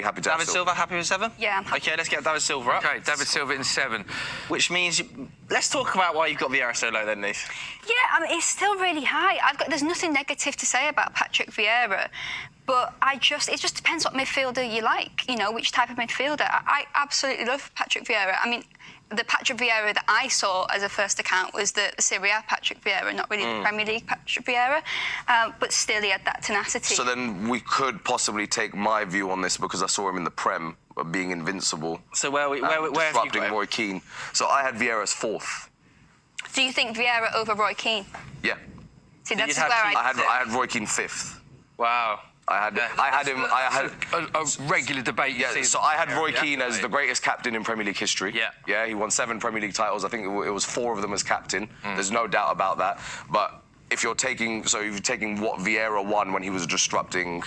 happy to have David Silva, happy with 7? Yeah, I'm happy. OK, let's get David Silva up. OK, David Silva in 7. Which means... Let's talk about why you've got Vieira so low then, Neve. Yeah, I mean, it's still really high. There's nothing negative to say about Patrick Vieira, but it just depends what midfielder you like, you know, which type of midfielder. I absolutely love Patrick Vieira. I mean, the Patrick Vieira that I saw as a first account was the Serie A Patrick Vieira, not really the Premier League Patrick Vieira, but still he had that tenacity. So then we could possibly take my view on this because I saw him in the Prem being invincible. So where have you got disrupting him? Roy Keane. So I had Vieira as 4th. Do you think Vieira over Roy Keane? Yeah. See, So that's you'd have where Keane- I had Roy Keane 5th. Wow. I had him. I had A regular debate. Yeah, so I had Roy Keane as the greatest captain in Premier League history. Yeah. Yeah, he won 7 Premier League titles. I think it was 4 of them as captain. There's no doubt about that. But if you're taking what Vieira won when he was disrupting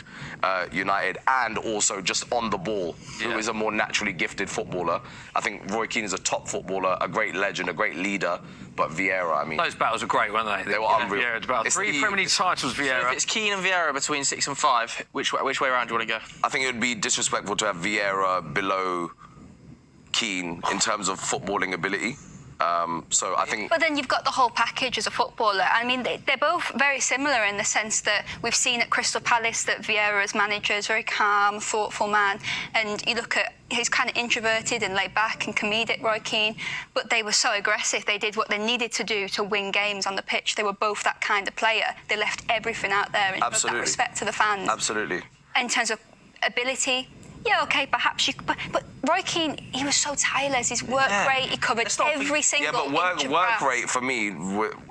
United and also just on the ball, who is a more naturally gifted footballer, I think Roy Keane is a top footballer, a great legend, a great leader. But Vieira, I mean... Those battles were great, weren't they? They were unreal. Vieira's battle. 3 Premier League titles, So Vieira. if it's Keane and Vieira between 6 and 5, which way around do you want to go? I think it would be disrespectful to have Vieira below Keane in terms of footballing ability. So I think... But then you've got the whole package as a footballer. I mean, they're both very similar in the sense that we've seen at Crystal Palace that Vieira as manager is a very calm, thoughtful man. And you look at, he's kind of introverted and laid back and comedic, Roy Keane. But they were so aggressive. They did what they needed to do to win games on the pitch. They were both that kind of player. They left everything out there and showed that respect to the fans. Absolutely. In terms of ability, yeah, OK, perhaps you... But Roy Keane, he was so tireless. His work rate, he covered every single inch of work grass. rate for me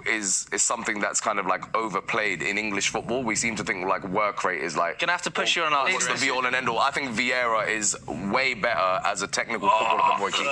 is something that's kind of like overplayed in English football. We seem to think like work rate is like... Gonna have to push you on an what's answer. the be-all and end-all? I think Vieira is way better as a technical footballer than Roy Keane.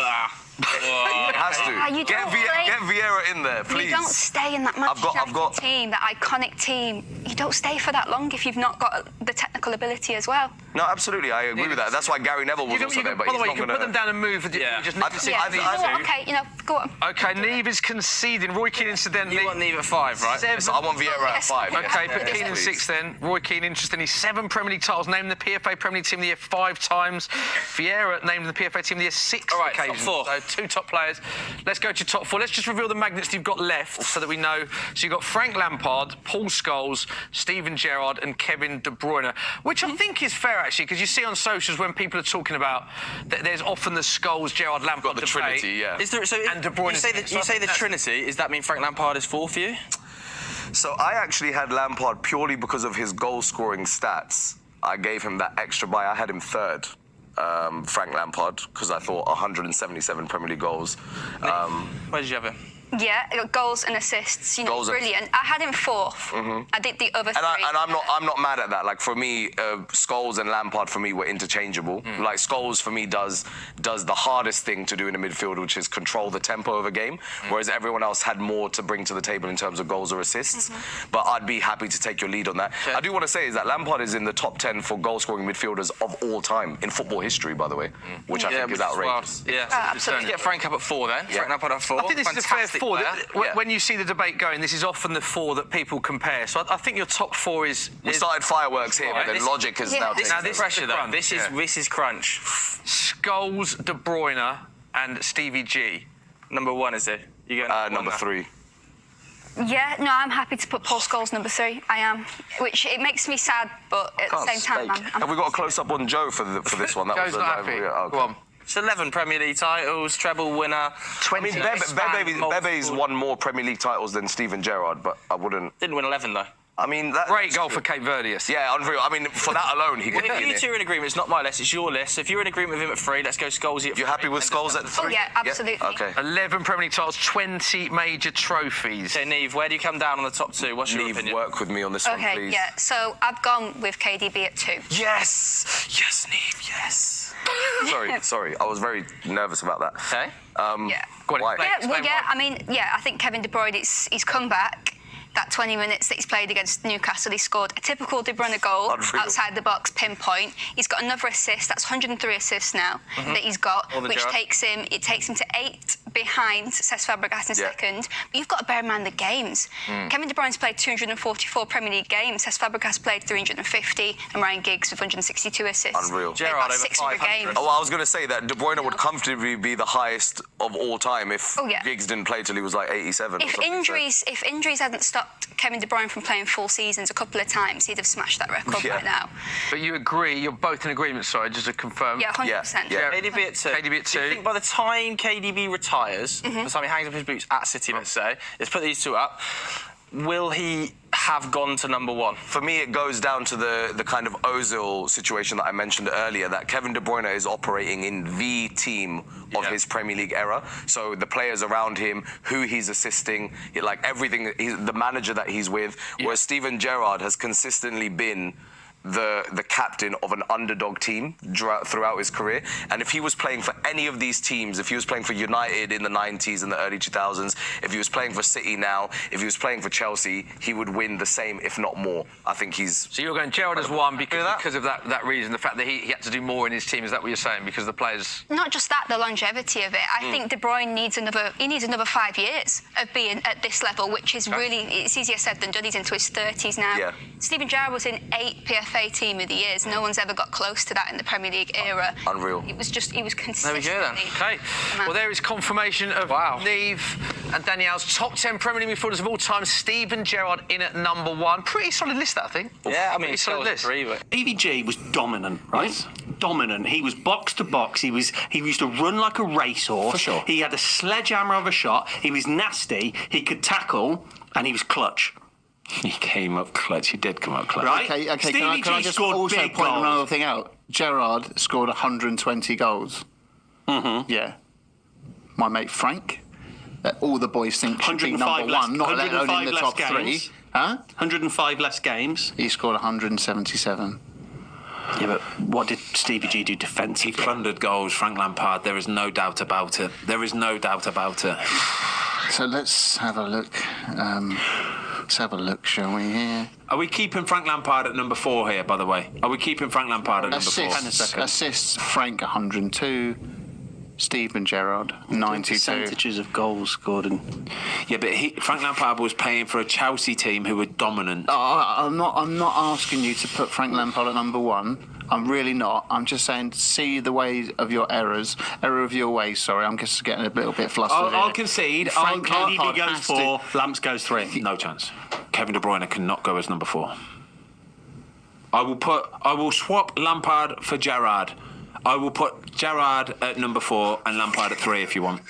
It has to. You Get don't play- Vieira in there, please. You don't stay in that Manchester United team, that iconic team. You don't stay for that long if you've not got the technical ability as well. No, absolutely, I agree with that. That's why Gary Neville was also there, but by the he's way, not you can going put them down and move. You just need to see Yeah, if they you know what? need to. OK, you know, go on. OK, Neve is conceding. Roy Keane, incidentally... You want Neve at 5, right? 7. So I want Vieira at 5. OK, put yes, Keane in please. 6 then. Roy Keane, interestingly, 7 Premier League titles, named the PFA Premier League Team of the Year 5 times. Vieira named the PFA Team of the Year 6 All right, top occasions. 4. So 2 top players. Let's go to top 4. Let's just reveal the magnets you've got left so that we know. So you've got Frank Lampard, Paul Scholes, Steven Gerrard and Kevin De Bruyne, which I think is fair, actually, because you see on socials when people are talking about that there's often the Scholes, Gerrard, Lampard Got the debate. Trinity, yeah. Is there, so And De Bruyne you say the Trinity, does that mean Frank Lampard is 4 for you? So I actually had Lampard purely because of his goal-scoring stats. I gave him that extra bye. I had him 3rd, Frank Lampard, because I thought 177 Premier League goals. Where did you have him? Yeah, goals and assists, you know, Goals and- brilliant. I had him 4th. I did the other 3. And I'm not mad at that. Like for me, Scholes and Lampard for me were interchangeable. Like Scholes for me does the hardest thing to do in a midfield, which is control the tempo of a game, whereas everyone else had more to bring to the table in terms of goals or assists. But I'd be happy to take your lead on that. Okay. I do want to say is that Lampard is in the top 10 for goal-scoring midfielders of all time in football history, by the way, which I think is outrageous. Yeah, absolutely. Let's get Frank up at 4 then. Frank Lampard at 4. I think this is a fair Fantastic 4. player. When you see the debate going, this is often the 4 that people compare. So I think your top 4 is... We started fireworks here, Right, but then this- logic is yeah. now This taken. Now, this Pressure is the though. crunch, This is crunch. Scholes, De Bruyne and Stevie G. Number 1, is it? You go Number 3. Yeah, no, I'm happy to put Paul Scholes number 3. I am, which it makes me sad, but at the same time, I'm Have we got a close-up on Joe for this one? That Joe's was not happy. yeah, okay. Go on. It's 11 Premier League titles, treble winner. I mean, Bebe's won more Premier League titles than Steven Gerrard, but I wouldn't... Didn't win 11 though. I mean, that... Great goal for Cape Verdeus. Yeah, unreal. I mean, for that alone, he could If be in you it. two are in agreement, it's not my list, it's your list. So if you're in agreement with him at 3, let's go Scholes at 3. You happy with Scholes at 3? Oh, yeah, absolutely. Okay. 11 Premier League titles, 20 major trophies. Okay, Neve, where do you come down on the top 2? What's your Neve, opinion? work with me on this one, Okay, please. yeah, so I've gone with KDB at 2. Yes! Yes, Neve, yes. Sorry. I was very nervous about that. Okay. Yeah. Go on, Why? explain- Yeah, well, explain yeah, why. I mean, yeah, I think Kevin De Bruyne, he's come back. That 20 minutes that he's played against Newcastle, he scored a typical De Bruyne goal Unreal. outside the box, pinpoint. He's got another assist. That's 103 assists now that he's got, More than which Gerrard. takes him to 8th behind Cesc Fabregas in second. But you've got to bear in mind the games. Kevin De Bruyne's played 244 Premier League games. Cesc Fabregas played 350, and Ryan Giggs with 162 assists. Unreal. Gerrard over 600 500. games. Oh, I was going to say that De Bruyne would comfortably be the highest of all time if Giggs didn't play till he was like 87. If injuries hadn't stopped Kevin De Bruyne from playing full seasons a couple of times, he'd have smashed that record right now. But you agree, you're both in agreement, sorry, just to confirm. Yeah, 100%. Yeah. KDB at 2. KDB at 2. Do you think by the time KDB retires, by the time he hangs up his boots at City, let's say, let's put these two up, will he have gone to number 1? For me, it goes down to the kind of Ozil situation that I mentioned earlier, that Kevin De Bruyne is operating in the team of his Premier League era. So the players around him, who he's assisting, like everything, the manager that he's with, whereas Steven Gerrard has consistently been the captain of an underdog team throughout his career. And if he was playing for any of these teams, if he was playing for United in the 90s and the early 2000s, if he was playing for City now, if he was playing for Chelsea, he would win the same, if not more. I think he's... So you're going Gerrard as 1 because of that reason, the fact that he had to do more in his team. Is that what you're saying? Because the players... Not just that, the longevity of it. I think De Bruyne needs another 5 years of being at this level, which is really, it's easier said than done. He's into his 30s now. Yeah. Steven Gerrard was in 8 PFA Team of the Years. No one's ever got close to that in the Premier League era. Unreal. He was consistently... There we go then. Okay. Well, there is confirmation of Neve and Danielle's top 10 Premier League midfielders of all time. Steven Gerrard in at number 1. Pretty solid list, that, I think. Yeah, I mean, pretty solid list. 3, but... DVG was dominant, right? Yes. Dominant. He was box to box. He used to run like a racehorse. For sure. He had a sledgehammer of a shot. He was nasty. He could tackle, and he was clutch. He came up clutch. He did come up clutch. Right? Okay. Stevie Can I G just scored also big point goals. another thing out? Gerrard scored 120 goals. Mm-hmm. Yeah. My mate Frank, that all the boys think should be 105 number less, 1, not let alone in 105 the less top games. 3. Huh? 105 less games. He scored 177. Yeah, but what did Stevie G do defensively? He plundered goals, Frank Lampard. There is no doubt about it. There is no doubt about it. So let's have a look. Let's have a look, shall we? Here. Are we keeping Frank Lampard at number 4 here, by the way? Are we keeping Frank Lampard at number 4? Assists, Frank 102. Steven Gerrard 92. Percentages of goals scored. Yeah, but Frank Lampard was playing for a Chelsea team who were dominant. I'm not asking you to put Frank Lampard at number 1. I'm really not. I'm just saying, see the ways of your errors. Error of your ways, sorry. I'm just getting a little bit flustered. I'll concede. Frank KDB Lampard goes has 4, Lamps goes 3. No chance. Kevin De Bruyne cannot go as number 4. I will swap Lampard for Gerrard. I will put Gerrard at number 4 and Lampard at 3 if you want.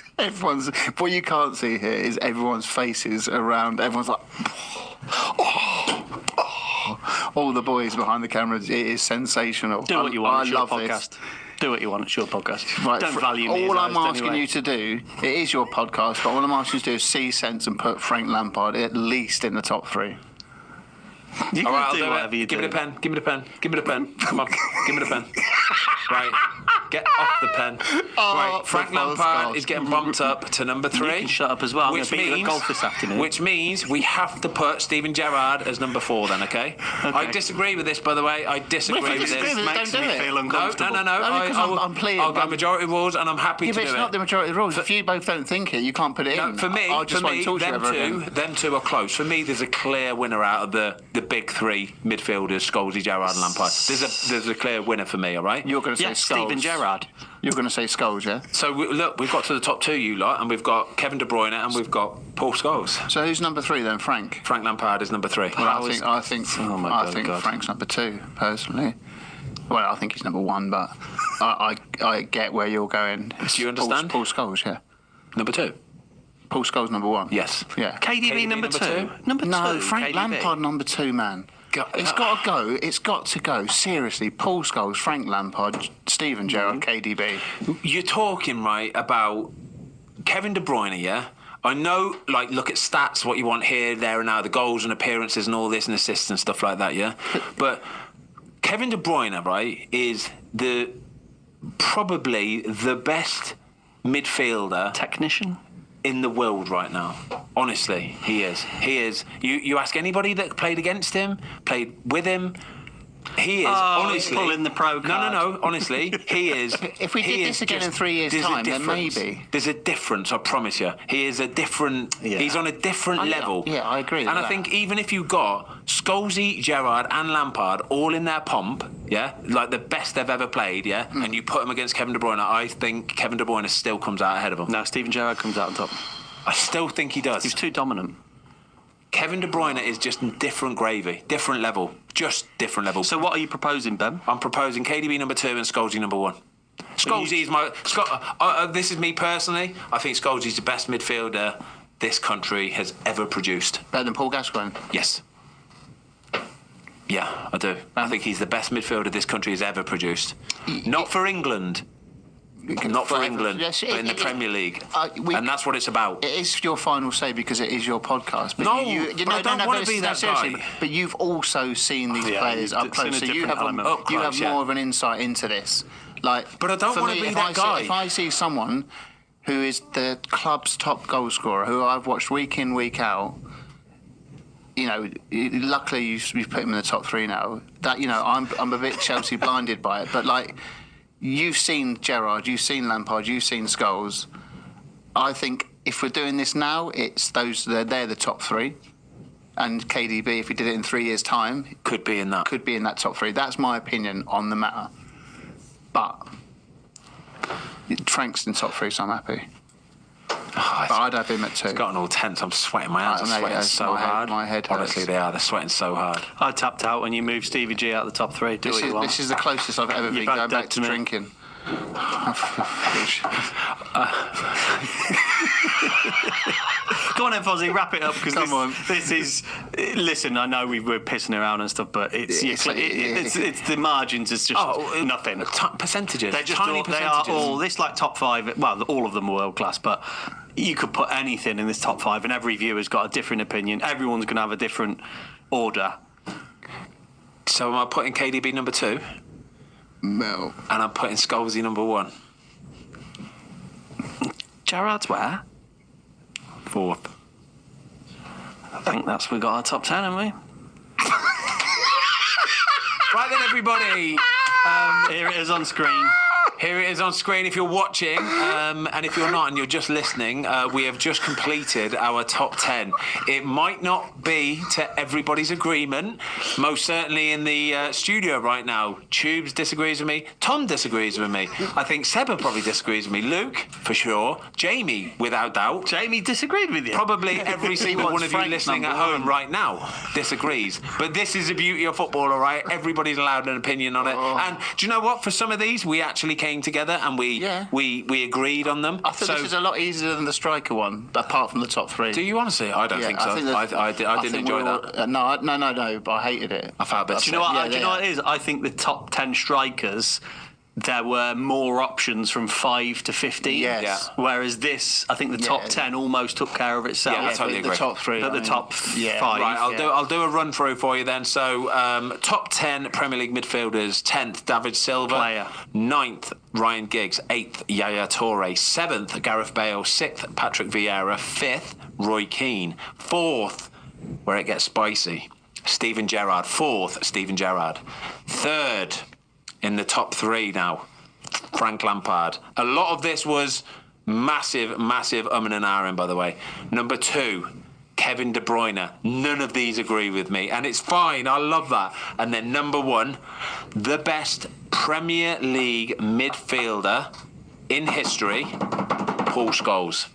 What you can't see here is everyone's faces around. Everyone's like, all the boys behind the camera. It is sensational. Do what you want. It's your love podcast. this. Do what you want. It's your podcast. Right, Don't value me. All as I'm host asking anyway. you to do, it is your podcast, but all I'm asking you to do is see sense and put Frank Lampard at least in the top 3. You All right, can I'll do do whatever it. you Give do. me the pen. Give me the pen. Give me the pen. Come on. Give me the pen. Right. Get off the pen. Right. Frank Lampard is getting bumped up to number 3. You can shut up as well. I'm going to beat you at golf this afternoon. Which means we have to put Steven Gerrard as number 4 then, okay? I disagree with this, by the way. I disagree Well, if you with disagree this. with it, Makes don't do me it. feel No, uncomfortable. no. Only 'cause I'm pleading, I'll go but- majority rules and I'm happy Yeah, to but do it's it. not the majority of the rules. If you both don't think it, you can't put it No, in. for me, I just won't talk to you ever again. them two are close. For me, there's a clear winner out of the big 3 midfielders: Scholes, Gerrard, and Lampard. There's a clear winner for me. All right. You're going to say Yes, Scholes. Steven Gerrard. You're going to say Scholes, yeah? So look, we've got to the top 2, you lot, and we've got Kevin De Bruyne and we've got Paul Scholes. So who's number 3 then, Frank? Frank Lampard is number 3. Well, I think Oh my I God, think God. Frank's number 2 personally. Well, I think he's number 1, but I get where you're going. Do you understand? Paul Scholes, yeah. Number 2. Paul Scholes number 1. Yes. Yeah. KDB number 2. 2? Number 2. No, Frank KDB. Lampard number 2, man. It's got to go. It's got to go. Seriously, Paul Scholes, Frank Lampard, Steven Gerrard, KDB. You're talking right about Kevin De Bruyne, yeah? I know, like, look at stats, what you want here, there, and now, the goals and appearances and all this and assists and stuff like that, yeah? But Kevin De Bruyne, right, is probably the best midfielder Technician. in the world right now. Honestly, he is. He is. You ask anybody that played against him, played with him, He is, Oh, honestly... pulling the pro card. No, honestly, he is... If we did this again in 3 years' there's a time, then difference. maybe. There's a difference, I promise you. He is a different... Yeah. He's on a different level. Yeah, I agree with And I that. think even if you got Scholesy, Gerrard and Lampard all in their pomp, yeah, like the best they've ever played, yeah, and you put them against Kevin De Bruyne, I think Kevin De Bruyne still comes out ahead of him. No, Steven Gerrard comes out on top. I still think he does. He's too dominant. Kevin De Bruyne is just different gravy, different level, just different level. So what are you proposing, Ben? I'm proposing KDB number 2 and Scholesy number 1. Scholesy is my... this is me personally. I think Scholesy the best midfielder this country has ever produced. Better than Paul Gascoigne. Yes. Yeah, I do. I think he's the best midfielder this country has ever produced. Not for England. Not for England, Yes, but in the Premier League. And that's what it's about. It is your final say because it is your podcast. But No, you but I don't want to be that seriously, guy. But you've also seen these Yeah, players up it's in close, a so you different have element. Up you close, have more yeah. of an insight into this. Like, But I don't for wanna me, be if that I guy. See, if I see someone who is the club's top goal scorer, who I've watched week in, week out. You know, luckily you've put him in the top 3 now. That, you know, I'm a bit Chelsea blinded by it, but like, you've seen Gerrard, you've seen Lampard, you've seen Scholes. I think if we're doing this now, it's they're the top 3, and KDB, if we did it in 3 years' time, Could be in that. could be in that top 3. That's my opinion on the matter. But Frank's in top 3, so I'm happy. But I'd have him at 2. It's gotten all tense. I'm sweating. My hands are Mate, sweating yeah, so my head- hard. my head Honestly, hurts. they are. They're sweating so hard. I tapped out when you moved Stevie G out of the top 3. Do what you want. This is the closest I've ever been both going dead back to to me. drinking. Go on then, Fozzie, wrap it up because Come on. this is. Listen, I know we're pissing around and stuff, but it's the margins. It's just nothing. Percentages. They're just tiny all, they percentages. are all this like top 5. Well, all of them are world class, but you could put anything in this top 5, and every viewer's got a different opinion. Everyone's going to have a different order. So am I putting KDB number 2? No. And I'm putting Scholesy number 1. Gerrard's where? 4th. I think we got our top 10, haven't we? Right then, everybody. Here it is on screen. Here it is on screen if you're watching, and if you're not and you're just listening, we have just completed our top 10. It might not be to everybody's agreement, most certainly in the studio right now. Tubes disagrees with me, Tom disagrees with me, I think Seba probably disagrees with me, Luke, for sure, Jamie, without doubt. Jamie disagreed with you. Probably every single wants one of you Frank listening at number home 1. right now disagrees. But this is the beauty of football, all right? Everybody's allowed an opinion on it. And do you know what? For some of these, we actually came together and we agreed on them. I think this is a lot easier than the striker one, apart from the top 3. Do you honestly? I don't think so. I didn't enjoy that. No, but I hated it. I felt a bit Do you know what? Yeah, do you know what it is? I think the top 10 strikers, there were more options from 5 to 15. Yes. Yeah. Whereas this, I think the top 10 almost took care of itself. Yeah, I totally the agree. top 3. But the top 5. Right, I'll do a run through for you then. So, top 10 Premier League midfielders: 10th, David Silva; Player. 9th, Ryan Giggs; 8th, Yaya Toure; 7th, Gareth Bale; 6th, Patrick Vieira; 5th, Roy Keane; 4th, where it gets spicy, Steven Gerrard; 4th, Steven Gerrard; 3rd, in the top 3 now, Frank Lampard. A lot of this was massive and ahhing, by the way. Number 2, Kevin De Bruyne. None of these agree with me, and it's fine. I love that. And then number 1, the best Premier League midfielder in history, Paul Scholes.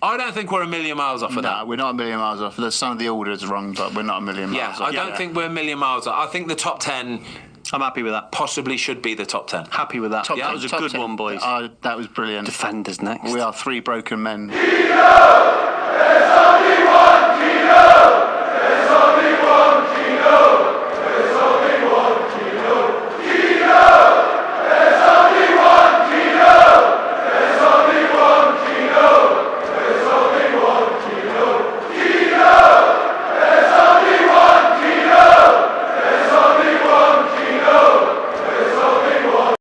I don't think we're a million miles off of that. No, we're not a million miles off. There's some of the orders wrong, but we're not a million miles Yeah, off. I don't think we're a million miles off. I think the top 10 I'm happy with that. possibly should be the top 10. Happy with that. Top That 10, was a top good 10. one, boys. That was brilliant. Defenders next. We are 3 broken men. There's only one Gino!